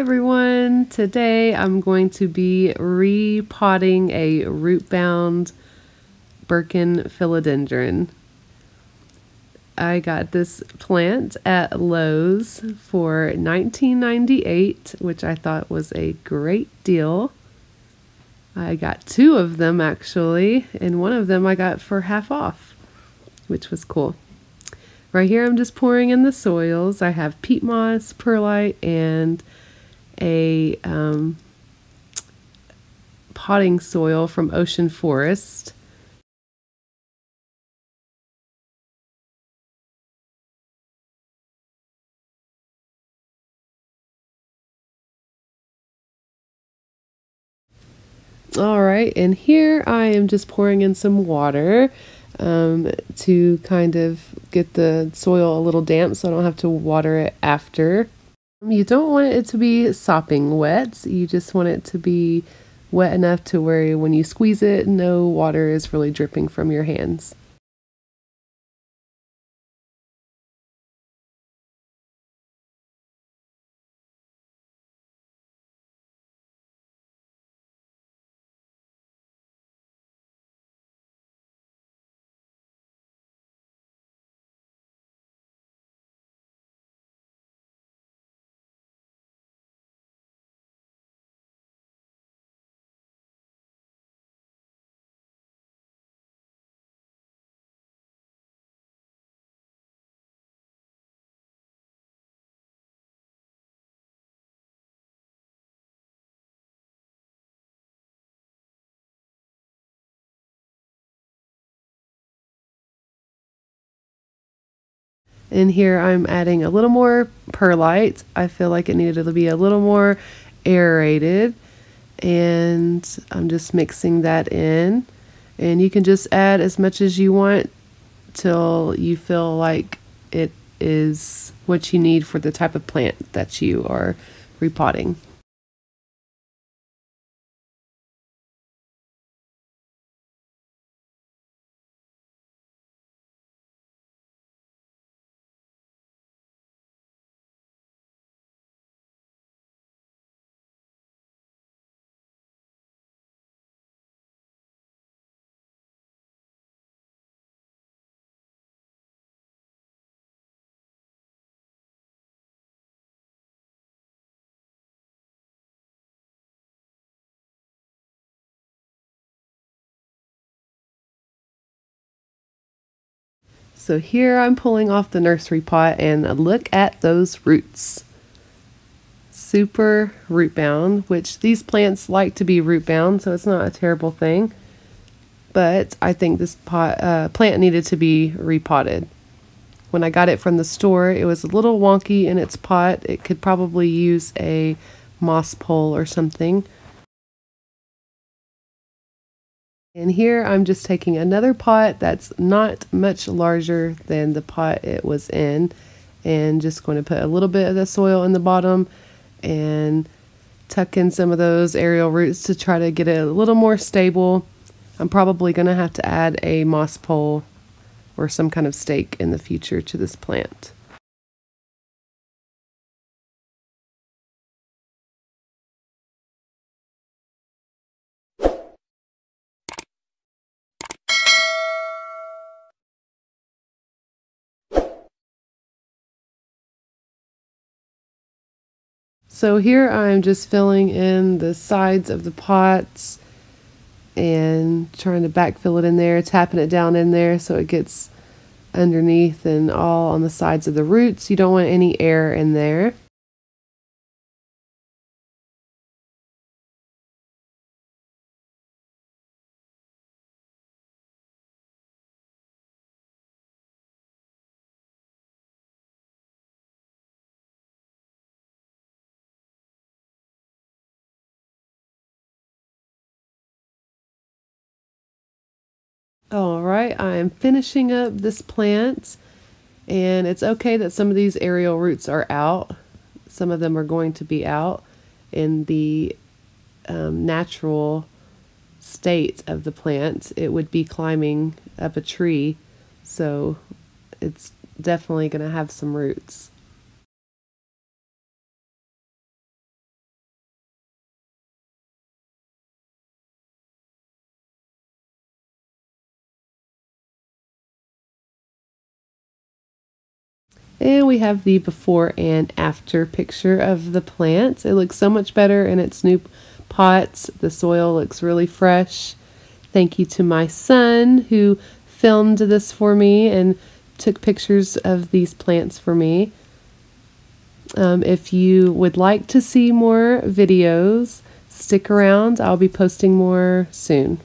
everyone! Today I'm going to be repotting a root-bound Birkin Philodendron. I got this plant at Lowe's for $19.98, which I thought was a great deal. I got two of them actually, and one of them I got for half off, which was cool. Right here I'm just pouring in the soils. I have peat moss, perlite, and a potting soil from Ocean Forest. Alright, and here I am just pouring in some water to kind of get the soil a little damp so I don't have to water it after. You don't want it to be sopping wet, you just want it to be wet enough to where when you squeeze it, no water is really dripping from your hands. And here I'm adding a little more perlite. I feel like it needed to be a little more aerated, and I'm just mixing that in. And you can just add as much as you want till you feel like it is what you need for the type of plant that you are repotting. So here I'm pulling off the nursery pot, and look at those roots. Super root bound, which these plants like to be root bound, so it's not a terrible thing. But I think this plant needed to be repotted. When I got it from the store, it was a little wonky in its pot. It could probably use a moss pole or something. And here I'm just taking another pot that's not much larger than the pot it was in, and just going to put a little bit of the soil in the bottom and tuck in some of those aerial roots to try to get it a little more stable. I'm probably going to have to add a moss pole or some kind of stake in the future to this plant. So here I'm just filling in the sides of the pots and trying to backfill it in there, tapping it down in there so it gets underneath and all on the sides of the roots. You don't want any air in there. All right, I'm finishing up this plant, and it's okay that some of these aerial roots are out. Some of them are going to be out in the natural state of the plant. It would be climbing up a tree, so it's definitely going to have some roots. And we have the before and after picture of the plants. It looks so much better in its new pots. The soil looks really fresh. Thank you to my son who filmed this for me and took pictures of these plants for me. If you would like to see more videos, stick around. I'll be posting more soon.